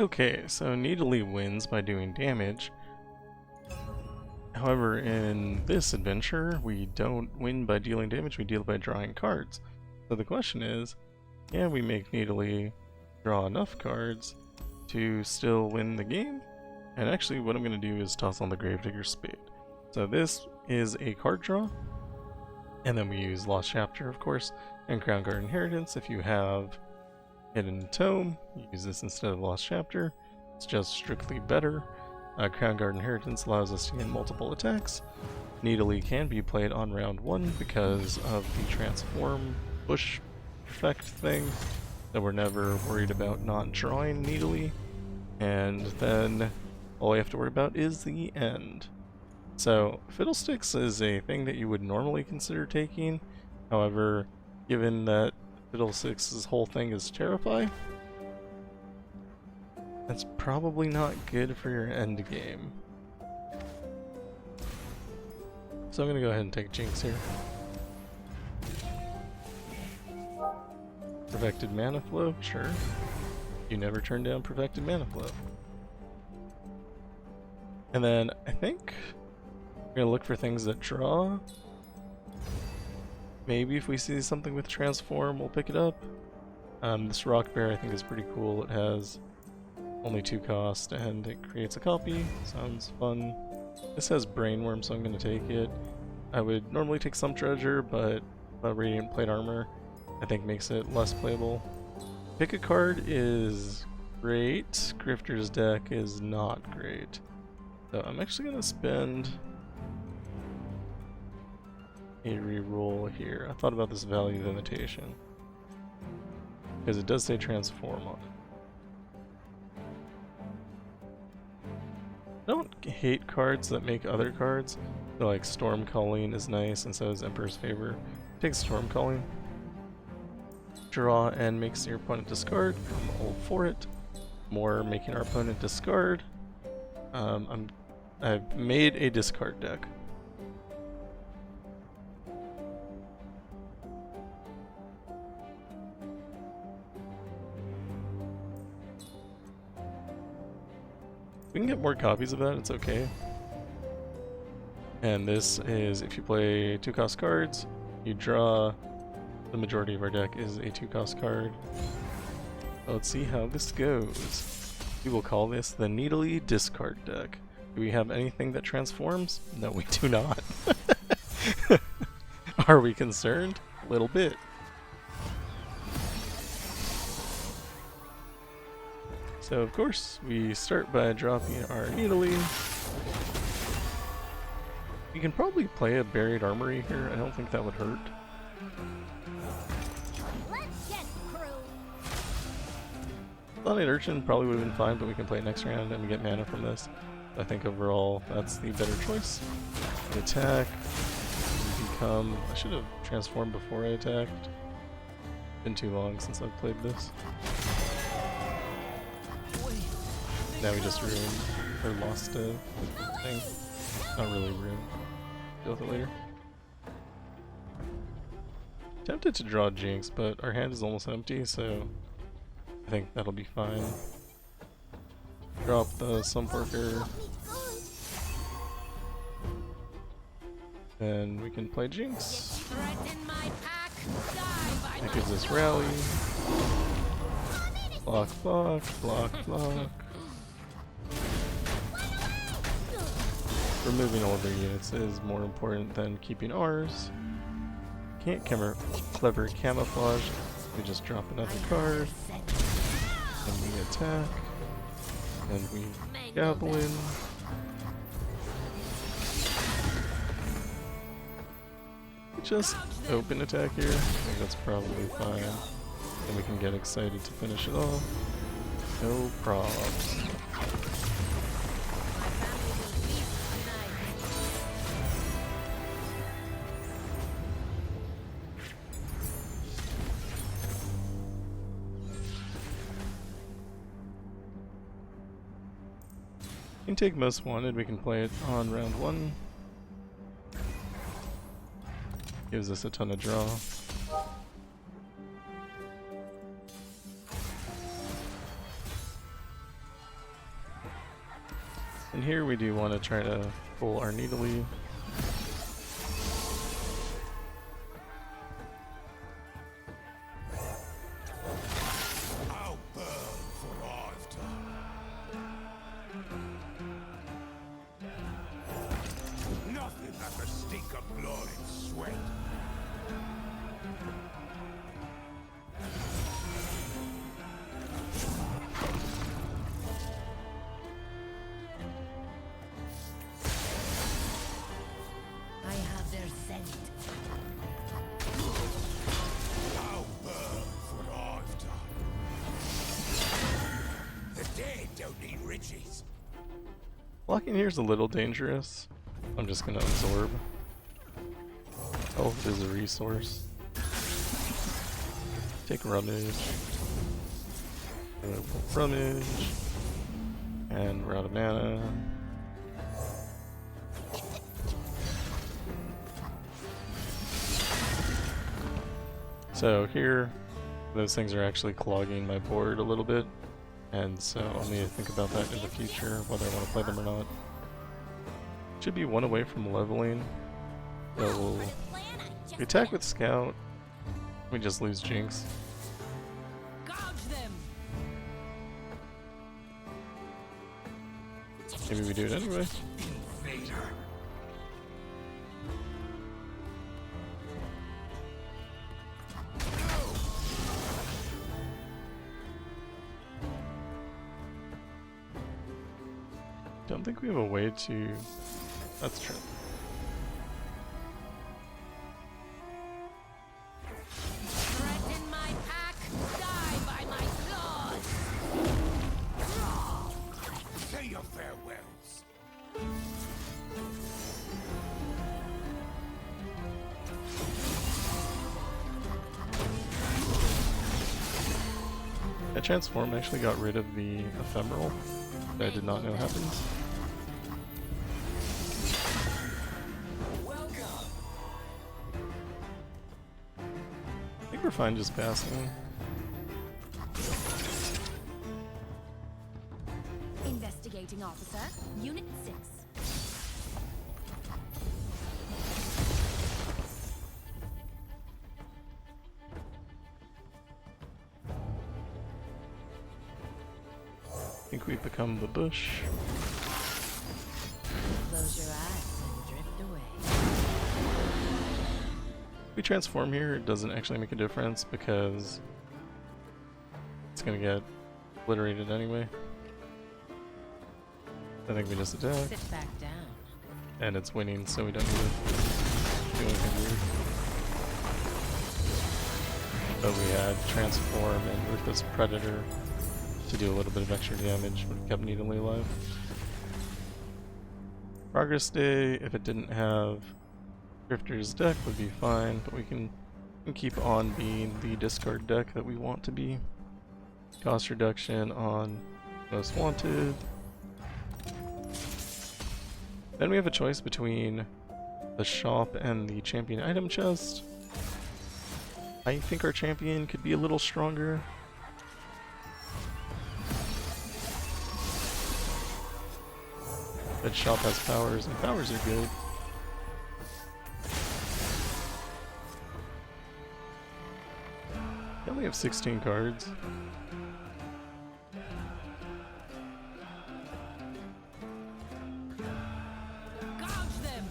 Okay, so Nidalee wins by doing damage. However, in this adventure, we don't win by dealing damage, we deal by drawing cards. So the question is, can we make Nidalee draw enough cards to still win the game? And actually what I'm going to do is toss on the Gravedigger Spade. So this is a card draw, and then we use Lost Chapter, of course, and Crownguard Inheritance. If you have Hidden Tome, you use this instead of Lost Chapter. It's just strictly better. Crownguard Inheritance allows us to get multiple attacks. Nidalee can be played on round 1 because of the transform push effect thing, that we're never worried about not drawing Nidalee. And then all we have to worry about is the end. So Fiddlesticks is a thing that you would normally consider taking. However, given that Fiddlesticks' whole thing is Terrify, that's probably not good for your end game. So I'm gonna go ahead and take Jinx here. Perfected Manaflow, sure. You never turn down Perfected Manaflow. And then I think we're gonna look for things that draw. Maybe if we see something with Transform, we'll pick it up. This Rock Bear I think is pretty cool. It has only 2 cost and it creates a copy. Sounds fun. This has Brainworm, so I'm gonna take it. I would normally take some treasure, but Radiant Plate Armor I think makes it less playable. Pick a card is great. Grifter's deck is not great. So I'm actually gonna spend a reroll here. I thought about this value limitation, because it does say transform on it. I don't hate cards that make other cards. So like Storm Calling is nice, and so is Emperor's Favor. Take Storm Calling. Draw and makes your opponent discard. I'm all for it. More making our opponent discard. I've made a discard deck. We can get more copies of that, it's okay. And this is, if you play 2-cost cards, you draw. The majority of our deck is a 2-cost card. Let's see how this goes. We will call this the Nidalee discard deck. Do we have anything that transforms? No, we do not. Are we concerned? A little bit. So of course, we start by dropping our Nidalee. We can probably play a Buried Armory here. I don't think that would hurt. Thought-Eyed Urchin probably would have been fine, but we can play it next round and we get mana from this. I think overall that's the better choice. We attack. We become. I should have transformed before I attacked. Been too long since I've played this. Now we just ruined or lost a thing. Not really ruined. Deal with it later. Tempted to draw Jinx, but our hand is almost empty, so I think that'll be fine. Drop the Sumpworker. Then we can play Jinx. That gives us Rally. Block, block, block, block. Removing all of their units is more important than keeping ours. Can't clever camouflage. We just drop another card. And we attack. And we Goblin. Just open attack here. I think that's probably fine. And we can get excited to finish it off. No probs. We can take Most Wanted, we can play it on round 1. Gives us a ton of draw. And here we do want to try to pull our Nidalee. Blocking here is a little dangerous. I'm just gonna absorb. Health is a resource. Take rummage. Rummage. And we're out of mana. So here, those things are actually clogging my board a little bit. And so I'll need to think about that in the future, whether I want to play them or not. Should be one away from leveling. So we attack with Scout. We just lose Jinx. Maybe we do it anyway. Don't think we have a way to... That's true. Threaten my pack, die by my claws. Say your farewells. That transform actually got rid of the ephemeral that I did not know happens. I think we're fine just passing. Investigating officer, Unit 6. I think we've become the bush. Close your eyes and drift away. If we transform here, it doesn't actually make a difference because it's gonna get obliterated anyway. I think we just attack. Sit back down. And it's winning, so we don't need to do anything weird. But we had Transform and Ruthless Predator to do a little bit of extra damage, but it kept Nidalee alive. Progress Day, if it didn't have Drifter's deck, would be fine, but we can keep on being the discard deck that we want to be. Cost reduction on Most Wanted. Then we have a choice between the shop and the champion item chest. I think our champion could be a little stronger. That shop has powers, and powers are good. We only have 16 cards. Gouge them.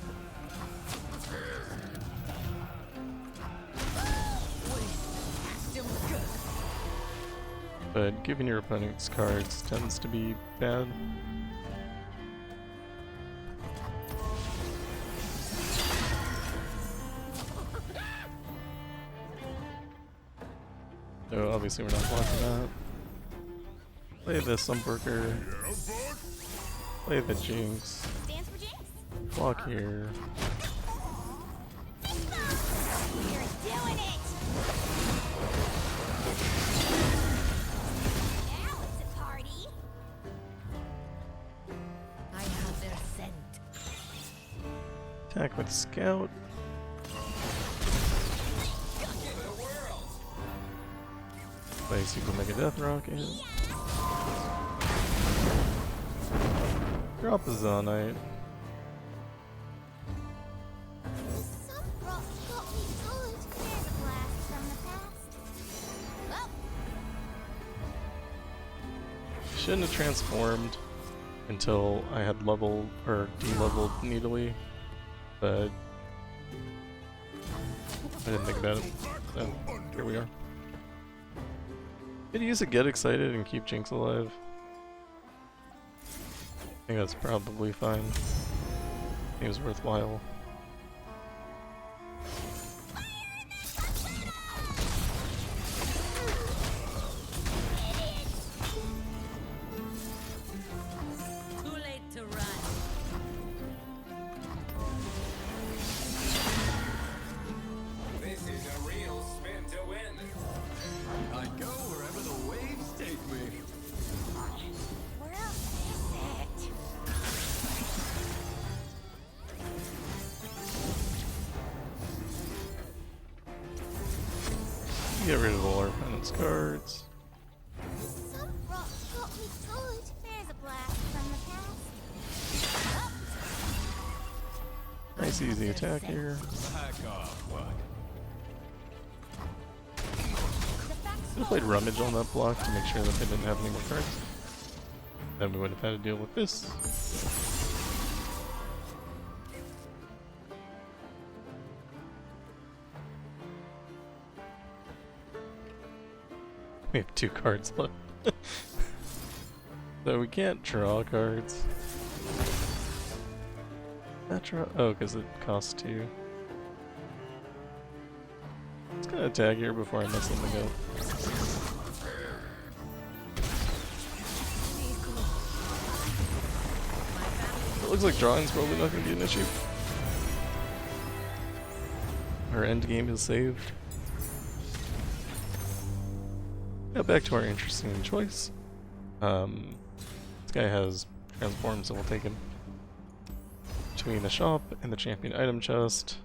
But giving your opponent's cards tends to be bad. So obviously we're not blocking that. Play the Sunbreaker. Play the Jinx. Stands for Jinx. Block here. You're doing it. Now it's a party. I have their scent. Attack with Scout. Play Super Mega Death Rocket. Drop a Zonite. Some rock got me good. There's a blast from the past. Well, Shouldn't have transformed until I had leveled or de-leveled Nidalee, but I didn't think about it. So here we are. Could use a Get Excited and keep Jinx alive. I think that's probably fine. I think it was worthwhile. too late to run. This is a real spin to win. I go wherever the waves take me. Where else is it? Get rid of all our opponent's cards. Some rock got me good. There's a blast from the past. Nice easy attack here. Back off, bud. Should have played Rummage on that block to make sure that they didn't have any more cards. Then we would have had to deal with this. We have 2 cards left. So we can't draw cards. Not draw. Oh, because it costs 2. Let's gonna attack here before I mess something up. It looks like drawing's probably not gonna be an issue. Our end game is saved. Now back to our interesting choice. This guy has transformed, so we'll take him. Between the shop and the champion item chest.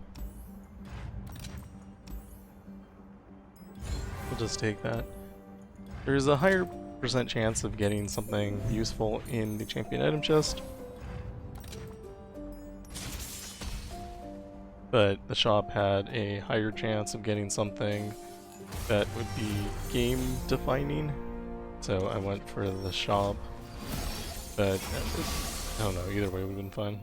We'll just take that. There's a higher percent chance of getting something useful in the champion item chest. But the shop had a higher chance of getting something that would be game defining. So I went for the shop. But I don't know, either way would have been fine.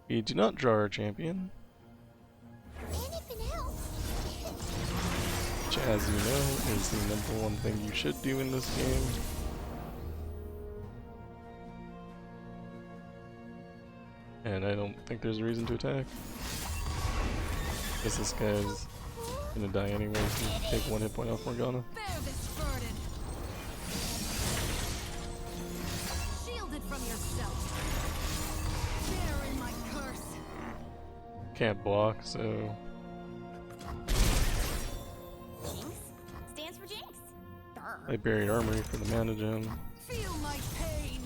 We do not draw our champion, Anything else? which as you know is the #1 thing you should do in this game. And I don't think there's a reason to attack. Because this guy's gonna die anyway, so you take 1 hit point off Morgana. Bear this burden. Shield it from yourself. Bear in my curse. Can't block, so Jinx stands for Jinx. I buried armory for the mana gem. Feel my pain.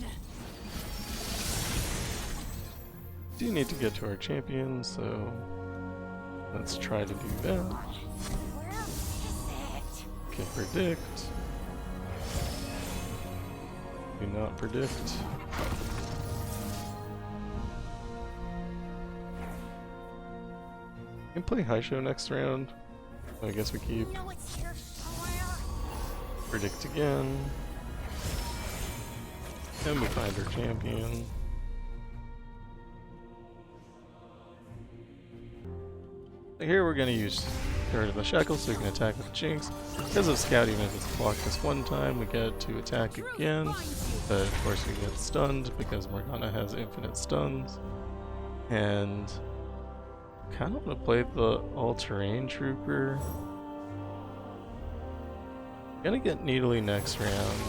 Do need to get to our champion, so let's try to do that. Where else is it? Can predict. Do not predict. We can play high show next round. I guess we keep. No, it's here somewhere. Predict again. And we find our champion. Here we're gonna use Third of the Shackle so we can attack with Jinx. Because of Scouting, if it's blocked this one time, we get to attack again. But of course we get stunned because Morgana has infinite stuns. And kind of want to play the all-terrain trooper. Gonna get Nidalee next round.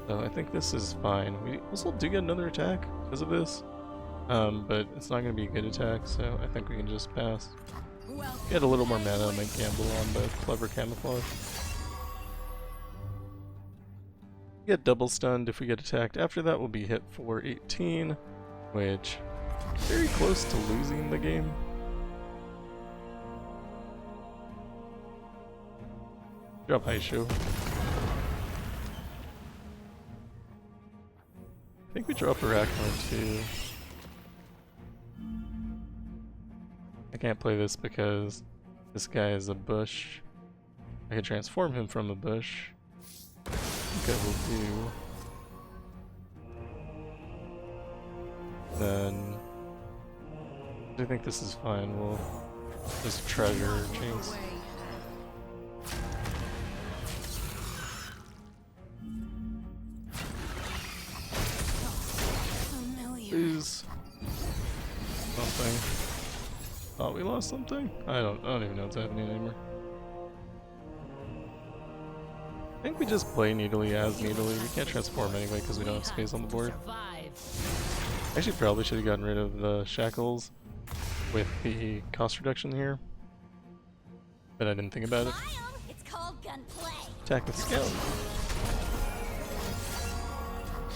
So I think this is fine. We also do get another attack because of this. But it's not going to be a good attack, so I think we can just pass. Get a little more mana, might gamble on the clever camouflage. Get double stunned if we get attacked. After that, we'll be hit for 18, which is very close to losing the game. Drop high show. I think we drop Arachnid too. I can't play this because this guy is a bush. I can transform him from a bush. I think I will do. Then I think this is fine. We'll just treasure Jinx. Lose something. Thought we lost something? I don't even know what's happening anymore. I think we just play Nidalee as Nidalee. We can't transform anyway because we don't have space on the board. Actually, probably should have gotten rid of the shackles with the cost reduction here, but I didn't think about it. It's called gunplay. Attack with Scout.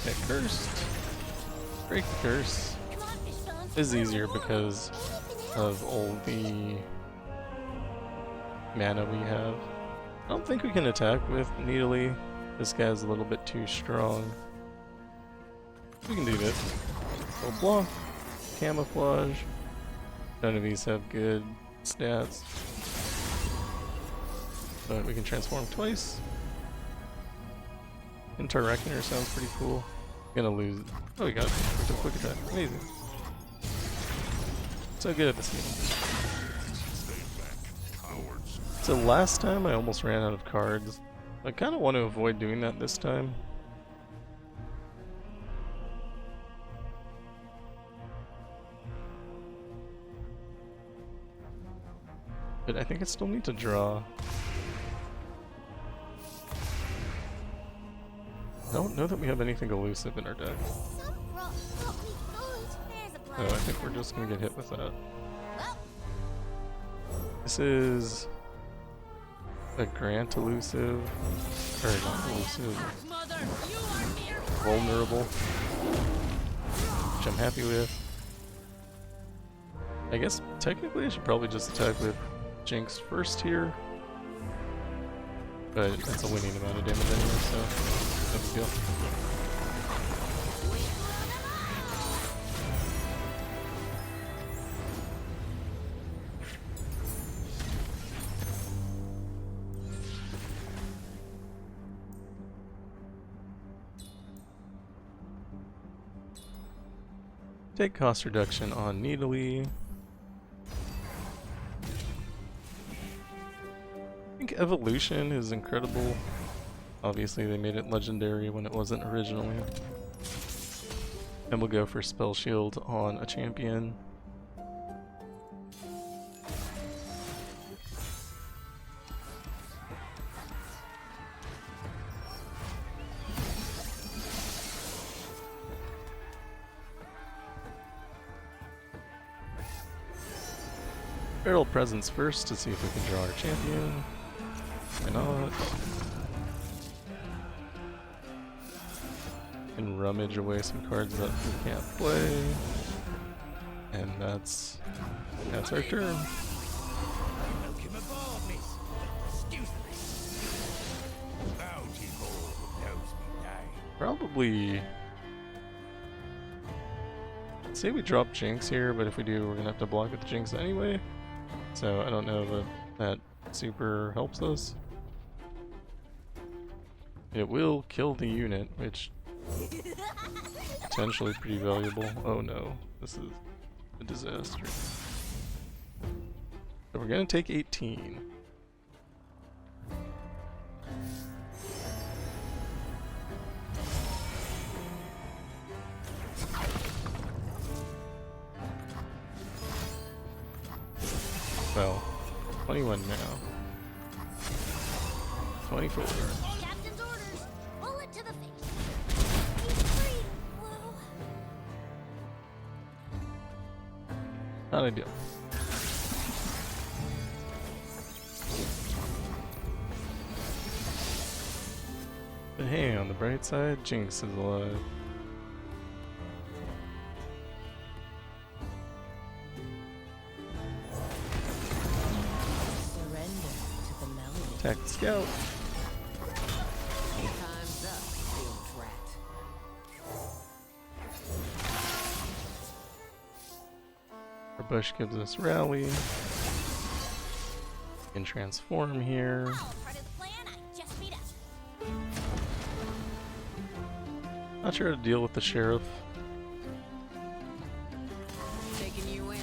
Get cursed. Break the curse. Come on, Fishbones. Is easier because of all the mana we have. I don't think we can attack with Nidalee. This guy's a little bit too strong. We can do this. Full block, camouflage. None of these have good stats. But we can transform twice. Interreckoner sounds pretty cool. Gonna lose. Oh, we got it. With a quick attack. Amazing. So good at this game. So last time I almost ran out of cards. I kind of want to avoid doing that this time. But I think I still need to draw. I don't know that we have anything elusive in our deck. Oh, I think we're just gonna get hit with that. This is a Grant elusive, or not elusive, vulnerable, which I'm happy with. I guess technically I should probably just attack with Jinx first here, but it's a winning amount of damage anyway, so no big deal. Take cost reduction on Nidalee. I think evolution is incredible. Obviously they made it legendary when it wasn't originally. And we'll go for spell shield on a champion. Barrel presence first to see if we can draw our champion. Why not? And rummage away some cards that we can't play. And that's our turn. Probably say we drop Jinx here, but if we do, we're gonna have to block with Jinx anyway. So I don't know that that super helps us. It will kill the unit, which potentially pretty valuable. Oh no, this is a disaster. So we're gonna take 18. Well, 21 now. 24. Captain's orders. Bullet to the face. He's free. Whoa. Not ideal. But hey, on the bright side, Jinx is alive. Attack the scout. Time's up, field rat. Our bush gives us rally. Can transform here. All part of the plan, I just beat up. Not sure how to deal with the sheriff. Taking you in.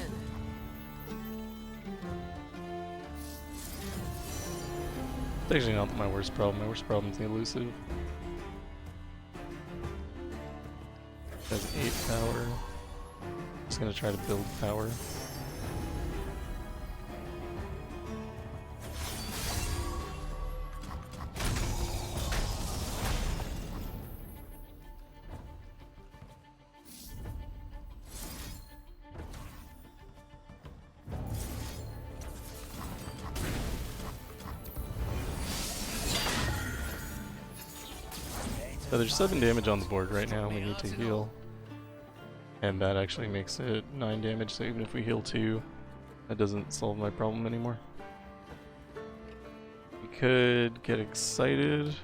It's actually not my worst problem. My worst problem is the elusive. Has 8 power. Just gonna try to build power. So there's 7 damage on the board right now, we need to heal. And that actually makes it 9 damage, so even if we heal 2, that doesn't solve my problem anymore. We could get excited.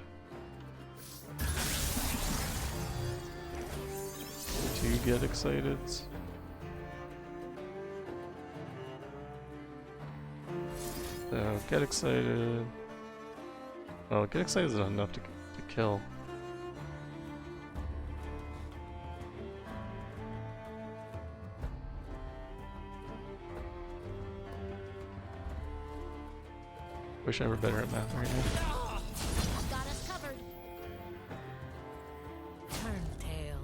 To get excited. So get excited. Well, get excited is not enough to kill. Wish I were better at math right now. Got us covered. Turn tail.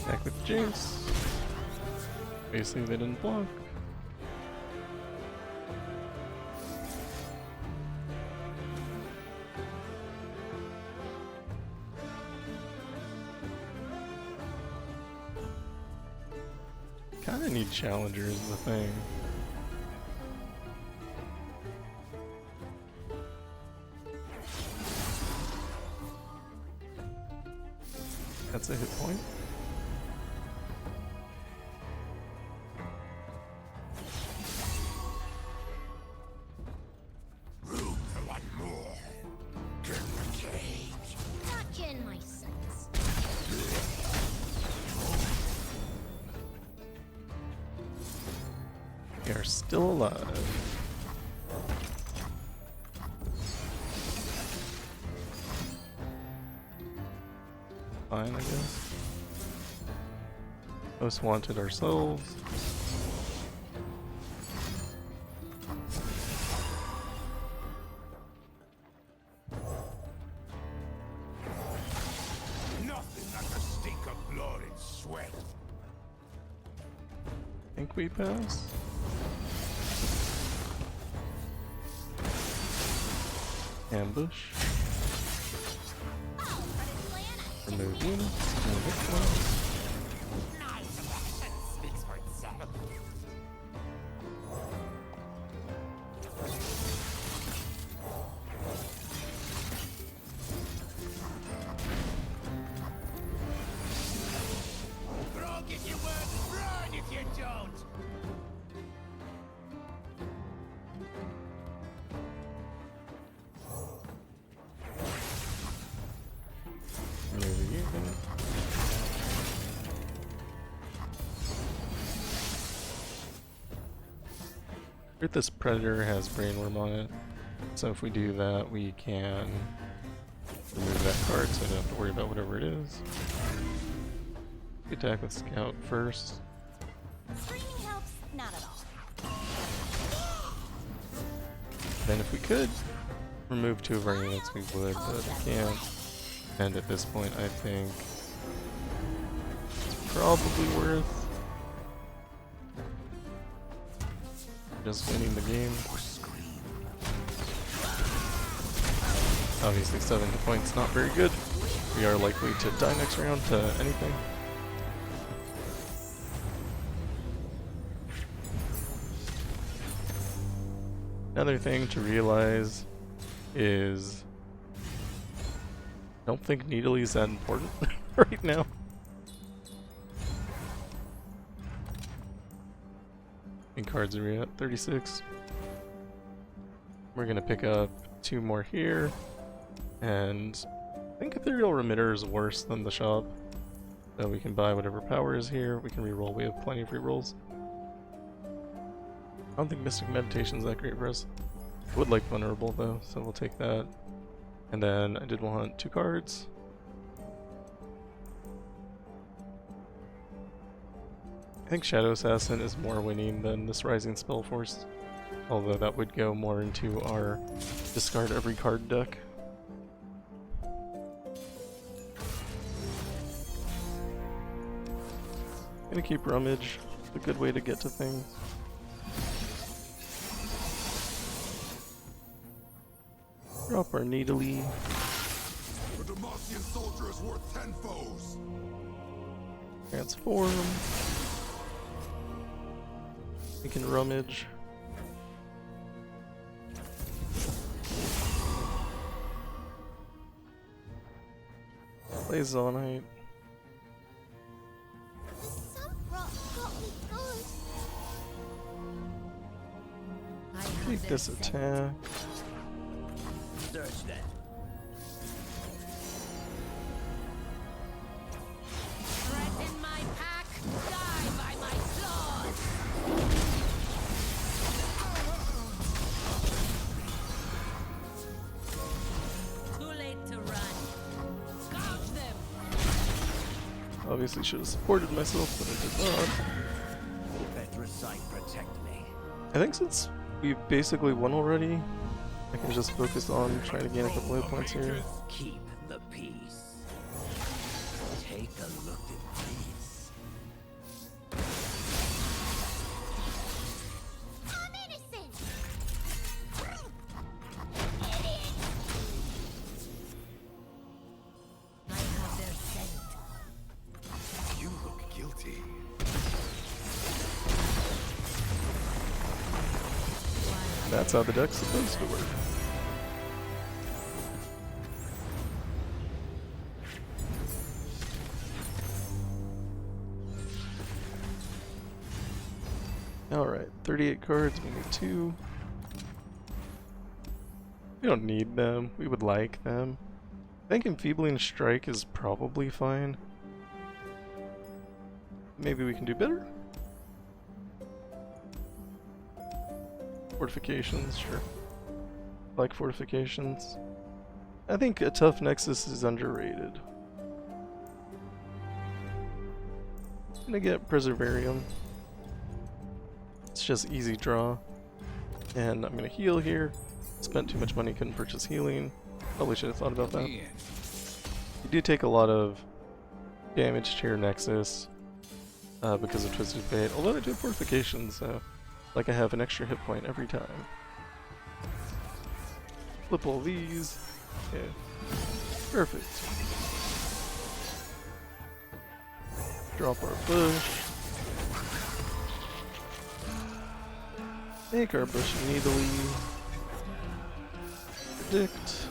Back with Jinx. Basically, they didn't block. Kinda need challengers, is the thing. That's a hit point. Not in my sights. We are still alive. Fine, I guess. Most wanted ourselves. Nothing like the stink of blood and sweat. Think we pass? Ambush. All part of the plan, I Remove units. Remove this one. Speaks for itself. Frog if you won't, run if you don't. Remove a unit. This Predator has Brainworm on it, so if we do that, we can remove that card so I don't have to worry about whatever it is. We attack with Scout first. Screaming helps, not at all. Then if we could remove 2 of our units, we would, but we can't. And at this point, I think it's probably worth just winning the game. Obviously 7 hit points, not very good. We are likely to die next round to anything. Another thing to realize is I don't think Nidalee is that important right now. And cards are we at? 36. We're gonna pick up 2 more here, and I think Ethereal Remitter is worse than the shop. So we can buy whatever power is here. We can reroll. We have plenty of rerolls. I don't think Mystic Meditation is that great for us. I would like Vulnerable though, so we'll take that. And then I did want 2 cards. I think Shadow Assassin is more winning than this Rising Spellforce, although that would go more into our discard every card deck. Gonna keep Rummage, a good way to get to things. Drop our Nidalee. A Demacian soldier is worth 10 foes. Transform. We can Rummage. Play Zonite. Some rock got me good. I have Take their this scent. attack. Search that. Threaten my pack, die by my sword. Too late to run. Gouge them. Obviously should have supported myself, but I did not. Petricite, protect me. I think since we've basically won already, I can just focus on trying to gain a couple hit points here. Keep the peace. Take a look at these. I'm innocent. I have their scent. You look guilty. That's how the deck's supposed to work. Alright, 38 cards, we need 2. We don't need them, we would like them. I think Enfeebling Strike is probably fine. Maybe we can do better? Fortifications, sure. Like fortifications. I think a tough Nexus is underrated. I'm gonna get Preservarium. It's just easy draw. And I'm gonna heal here. Spent too much money, couldn't purchase healing. Probably should have thought about that. You do take a lot of damage to your Nexus because of Twisted Fate. Although I do have fortifications, so like I have an extra hit point every time. Flip all these. Okay. Perfect. Drop our bush. Make our bush Nidalee. Predict.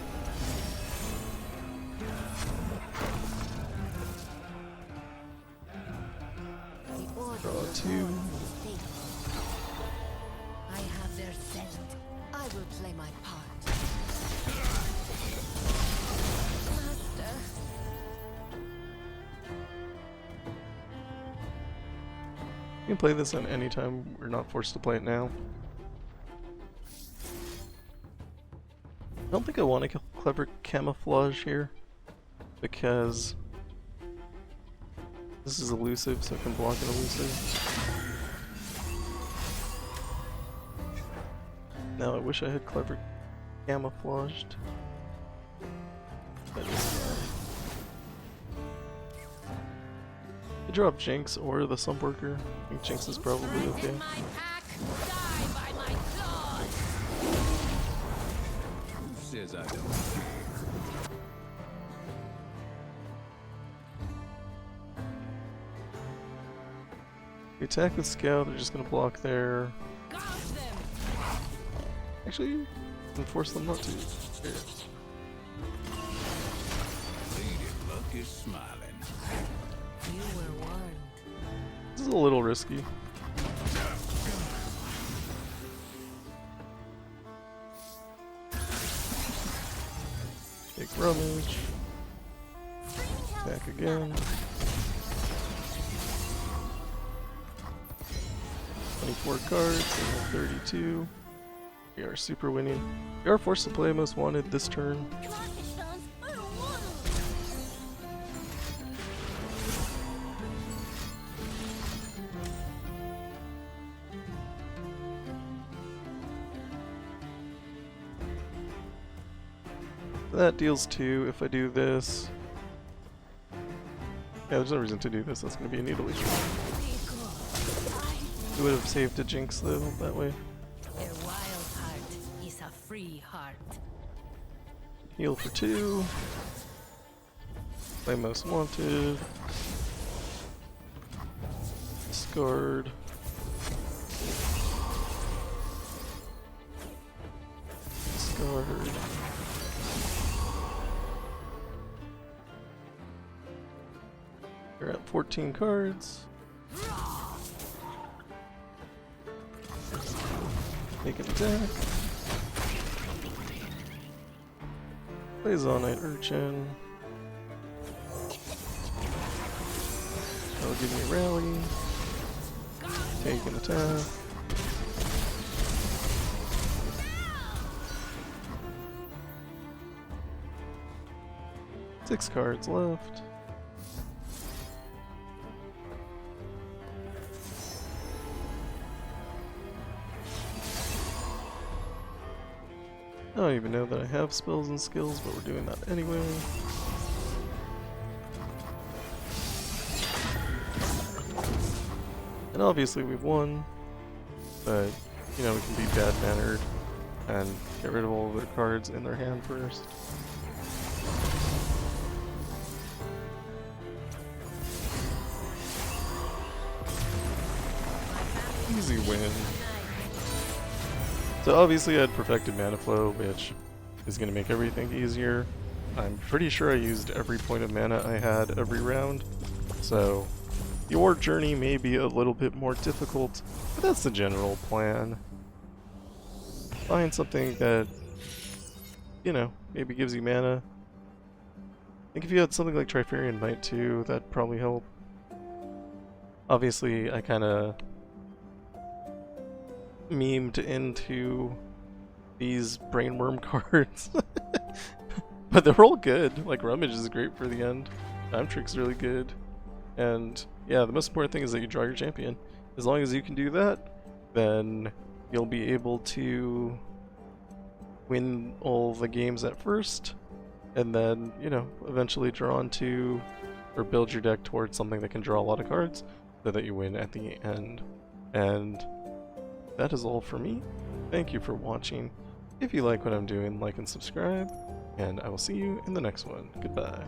The order Draw of 2. war is faithful. I have their scent. I will play my part. Master. You can play this at any time, we're not forced to play it now. I don't think I want a clever camouflage here, because this is elusive, so I can block an elusive. Now I wish I had clever camouflaged. That is I drop Jinx or the Sumpworker. I think Jinx is probably okay. Threaten my pack, die by my sword. Who says I don't? We attack with Scout, they're just gonna block there. Gouge them. Actually, you can force them not to. Here. Lady Luck is smiling. You were warned. This is a little risky. Take rummage. Back again. 24 cards, and then 32. We are super winning. We are forced to play most wanted this turn. I don't want 'em. That deals 2 if I do this. Yeah, there's no reason to do this. That's going to be a Nidalee. You would have saved a Jinx though, that way. A wild heart is a free heart. Heal for 2. Play most wanted. Discard. Discard. You're at 14 cards. Make an attack. Plays All Night Urchin. That'll give me a rally. Take an attack. Six cards left. I don't even know that I have spells and skills, but we're doing that anyway. And obviously we've won, but you know, we can be bad-mannered and get rid of all of their cards in their hand first. Easy win. So obviously I had Perfected Manaflow, which is going to make everything easier. I'm pretty sure I used every point of mana I had every round, so your journey may be a little bit more difficult, but that's the general plan. Find something that, you know, maybe gives you mana. I think if you had something like Trifarian Might too, that'd probably help. Obviously I kinda memed into these Brainworm cards. But they're all good. Like Rummage is great for the end. Time Trick's really good. And yeah, the most important thing is that you draw your champion. As long as you can do that, then you'll be able to win all the games at first, and then, you know, eventually draw onto or build your deck towards something that can draw a lot of cards so that you win at the end. And that is all for me. Thank you for watching. If you like what I'm doing, like and subscribe, and I will see you in the next one. Goodbye.